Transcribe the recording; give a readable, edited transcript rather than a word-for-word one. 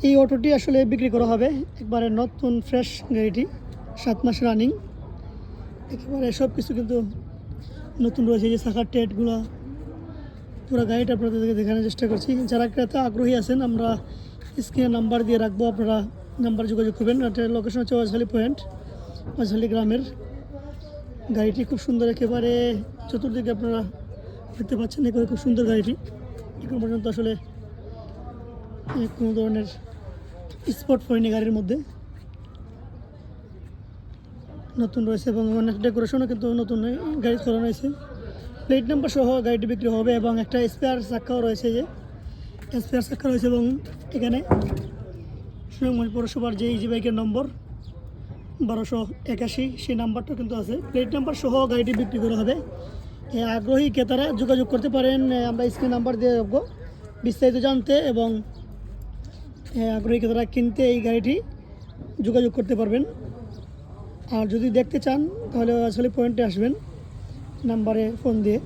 এই অটোটি আসলে বিক্রি করা হবে, একবারে নতুন ফ্রেশ গাড়িটি, 7 মাস রানিং, একেবারে সব কিছু কিন্তু নতুন রয়েছে। যে চাকার টেটগুলো, পুরো গাড়িটা আপনাদেরকে দেখানোর চেষ্টা করছি। যারা ক্রেতা আগ্রহী আছেন, আমরা স্ক্রিনে নাম্বার দিয়ে রাখবো, আপনারা নাম্বার যোগাযোগ করবেন। এটার লোকেশন হচ্ছে ওয়াজহালি পয়েন্ট, ওয়াজহালি গ্রামের। গাড়িটি খুব সুন্দর, একেবারে চতুর্দিকে আপনারা দেখতে পাচ্ছেন, একেবারে খুব সুন্দর গাড়িটি। এখন পর্যন্ত আসলে কোনো ধরনের স্পট পড়েনি গাড়ির মধ্যে, নতুন রয়েছে এবং অনেক ডেকোরেশনও কিন্তু নতুন গাড়ি করানো হয়েছে। প্লেট নাম্বার সহ গাড়িটি বিক্রি হবে এবং একটা স্পেয়ার চাক্কাও রয়েছে, যে স্পেয়ার চাক্কা রয়েছে। এবং এখানে সুনামগঞ্জ পৌরসভার যে ইজি বাইকের নম্বর 1281, সেই নাম্বারটা কিন্তু আছে। প্লেট নাম্বার সহ গাড়িটি বিক্রি করা হবে। আগ্রহী ক্রেতারা যোগাযোগ করতে পারেন, আমরা স্ক্রিন নাম্বার দিয়ে রাখবো বিস্তারিত জানতে, এবং আগ্রহী ক্রেতারা কিনতে এই গাড়িটি যোগাযোগ করতে পারবেন। আর যদি দেখতে চান তাহলে আসলে পয়েন্টে আসবেন নাম্বারে ফোন দিয়ে।